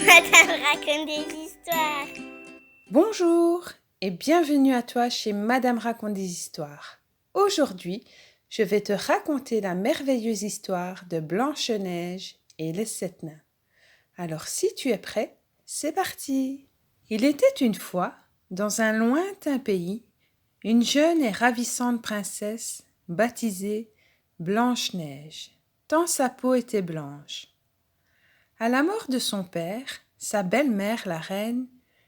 Madame raconte des histoires. Bonjour et bienvenue à toi chez Madame raconte des histoires. Aujourd'hui, je vais te raconter la merveilleuse histoire de Blanche-Neige et les 7 nains. Alors si tu es prêt, c'est parti. Il était une fois, dans un lointain pays, une jeune et ravissante princesse baptisée Blanche-Neige, tant sa peau était blanche. À la mort de son père, sa belle-mère, la reine,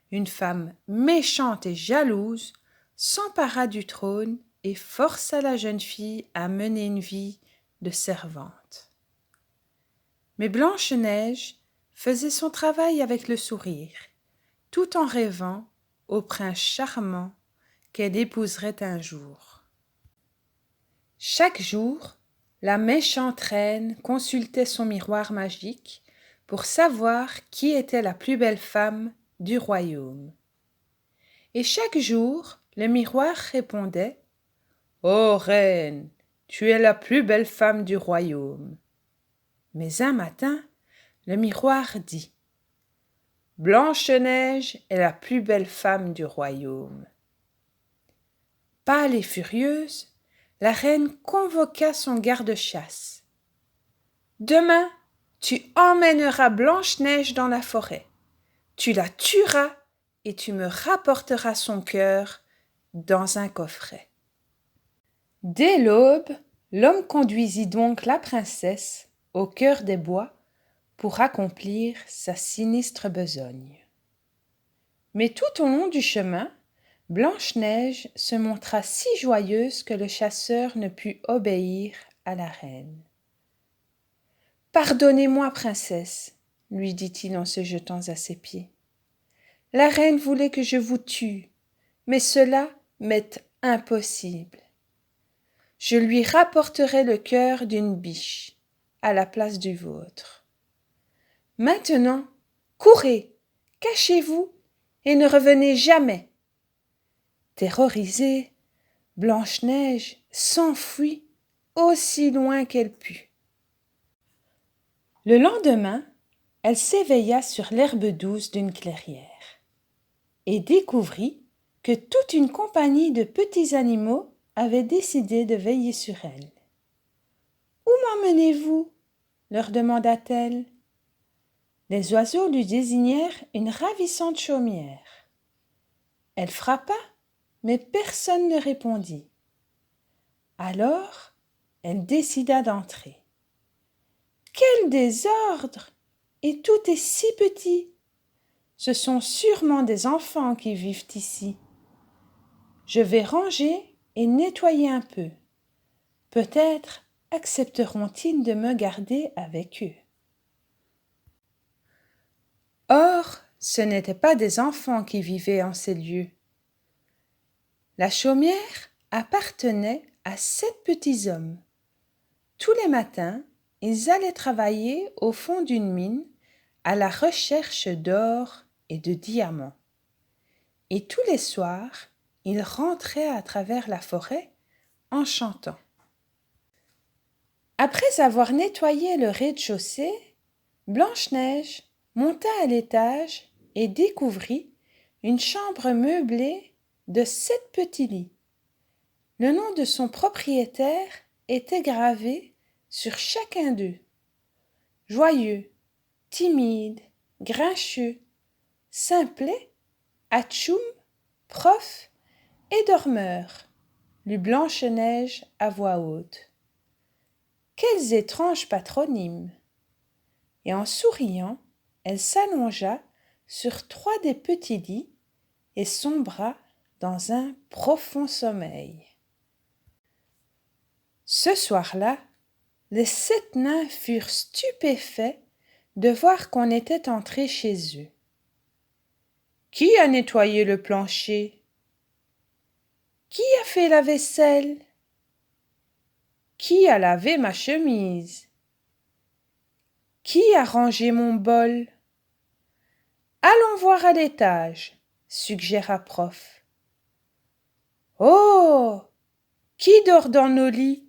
une femme méchante et jalouse, s'empara du trône et força la jeune fille à mener une vie de servante. Mais Blanche-Neige faisait son travail avec le sourire, tout en rêvant au prince charmant qu'elle épouserait un jour. Chaque jour, la méchante reine consultait son miroir magique pour savoir qui était la plus belle femme du royaume. Et chaque jour, le miroir répondait « Ô reine, tu es la plus belle femme du royaume. » Mais un matin, le miroir dit « Blanche-Neige est la plus belle femme du royaume. » Pâle et furieuse, la reine convoqua son garde-chasse. « Demain, tu emmèneras Blanche-Neige dans la forêt. Tu la tueras et tu me rapporteras son cœur dans un coffret. » Dès l'aube, l'homme conduisit donc la princesse au cœur des bois pour accomplir sa sinistre besogne. Mais tout au long du chemin, Blanche-Neige se montra si joyeuse que le chasseur ne put obéir à la reine. « Pardonnez-moi, princesse, lui dit-il en se jetant à ses pieds. La reine voulait que je vous tue, mais cela m'est impossible. Je lui rapporterai le cœur d'une biche à la place du vôtre. Maintenant, courez, cachez-vous et ne revenez jamais. » Terrorisée, Blanche-Neige s'enfuit aussi loin qu'elle put. Le lendemain, elle s'éveilla sur l'herbe douce d'une clairière et découvrit que toute une compagnie de petits animaux avait décidé de veiller sur elle. « Où m'emmenez-vous » leur demanda-t-elle. Les oiseaux lui désignèrent une ravissante chaumière. Elle frappa, mais personne ne répondit. Alors, elle décida d'entrer. Quel désordre! Et tout est si petit. Ce sont sûrement des enfants qui vivent ici. Je vais ranger et nettoyer un peu. Peut-être accepteront-ils de me garder avec eux. Or, ce n'étaient pas des enfants qui vivaient en ces lieux. La chaumière appartenait à 7 petits hommes. Tous les matins, ils allaient travailler au fond d'une mine à la recherche d'or et de diamants. Et tous les soirs, ils rentraient à travers la forêt en chantant. Après avoir nettoyé le rez-de-chaussée, Blanche-Neige monta à l'étage et découvrit une chambre meublée de 7 petits lits. Le nom de son propriétaire était gravé sur chacun d'eux. Joyeux, timide, grincheux, simplet, atchoum, prof et dormeur, lut Blanche-Neige à voix haute. Quels étranges patronymes! Et en souriant, elle s'allongea sur 3 des petits lits et sombra dans un profond sommeil. Ce soir-là, les 7 nains furent stupéfaits de voir qu'on était entré chez eux. Qui a nettoyé le plancher? Qui a fait la vaisselle? Qui a lavé ma chemise? Qui a rangé mon bol? Allons voir à l'étage, suggéra prof. Oh! Qui dort dans nos lits?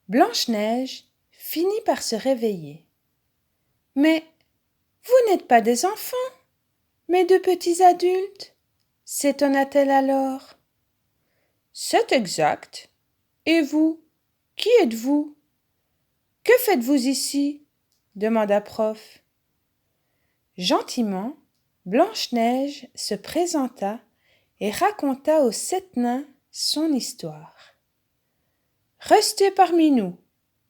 Blanche-Neige finit par se réveiller. Mais Vous n'êtes pas des enfants, mais de petits adultes, s'étonna-t-elle alors. C'est exact. Et vous, qui êtes-vous? Que faites-vous ici? Demanda Prof. Gentiment, Blanche-Neige se présenta et raconta aux 7 nains son histoire. Restez parmi nous,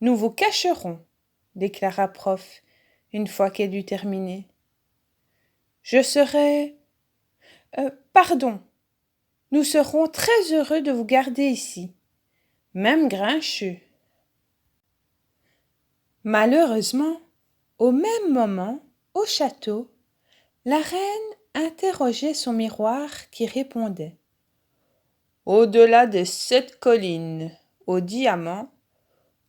nous vous cacherons, déclara Prof, une fois qu'elle eut terminé. Je serai... pardon, nous serons très heureux de vous garder ici, même grincheux. Malheureusement, au même moment, au château, la reine interrogeait son miroir qui répondait. Au-delà des 7 collines, aux diamants,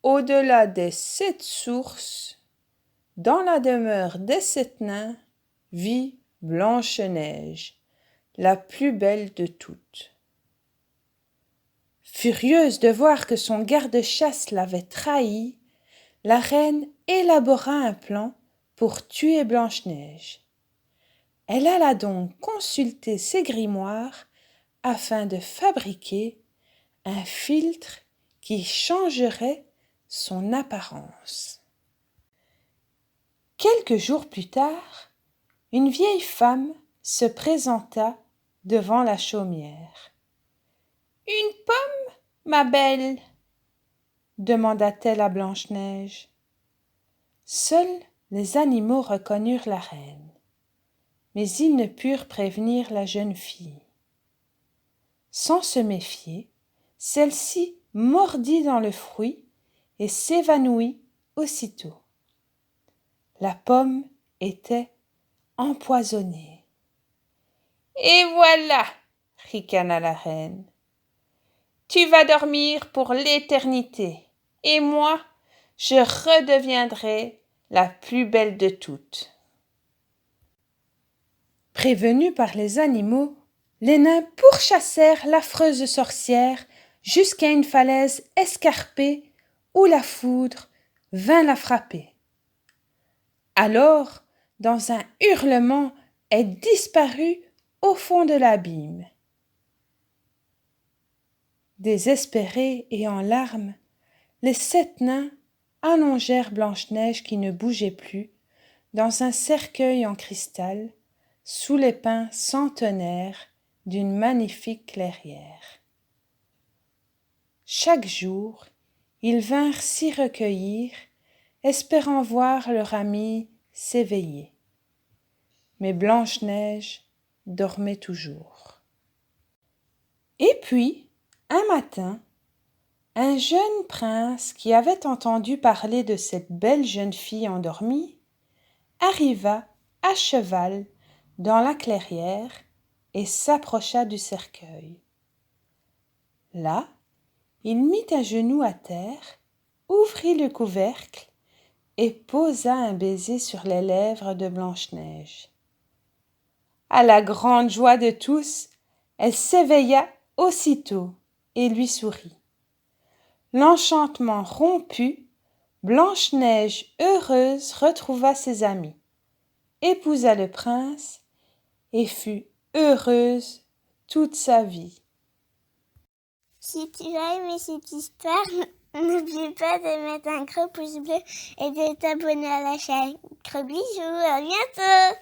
au-delà des 7 sources, dans la demeure des 7 nains, vit Blanche-Neige, la plus belle de toutes. Furieuse de voir que son garde-chasse l'avait trahie, la reine élabora un plan pour tuer Blanche-Neige. Elle alla donc consulter ses grimoires afin de fabriquer un filtre qui changerait son apparence. Quelques jours plus tard, une vieille femme se présenta devant la chaumière. « Une pomme, ma belle ?» demanda-t-elle à Blanche-Neige. Seuls les animaux reconnurent la reine, mais ils ne purent prévenir la jeune fille. Sans se méfier, celle-ci mordit dans le fruit et s'évanouit aussitôt. La pomme était empoisonnée. « Et voilà !» ricana la reine. « Tu vas dormir pour l'éternité, et moi, je redeviendrai la plus belle de toutes. » Prévenus par les animaux, les nains pourchassèrent l'affreuse sorcière jusqu'à une falaise escarpée où la foudre vint la frapper. Alors, dans un hurlement, elle disparut au fond de l'abîme. Désespérés et en larmes, les 7 nains allongèrent Blanche-Neige qui ne bougeait plus dans un cercueil en cristal sous les pins centenaires d'une magnifique clairière. Chaque jour, ils vinrent s'y recueillir, espérant voir leur amie s'éveiller. Mais Blanche-Neige dormait toujours. Et puis, un matin, un jeune prince qui avait entendu parler de cette belle jeune fille endormie arriva à cheval dans la clairière et s'approcha du cercueil. Là, il mit un genou à terre, ouvrit le couvercle et posa un baiser sur les lèvres de Blanche-Neige. À la grande joie de tous, elle s'éveilla aussitôt et lui sourit. L'enchantement rompu, Blanche-Neige heureuse retrouva ses amis, épousa le prince et fut heureuse toute sa vie. Si tu as aimé cette histoire, n'oublie pas de mettre un gros pouce bleu et de t'abonner à la chaîne. Gros bisous, à bientôt!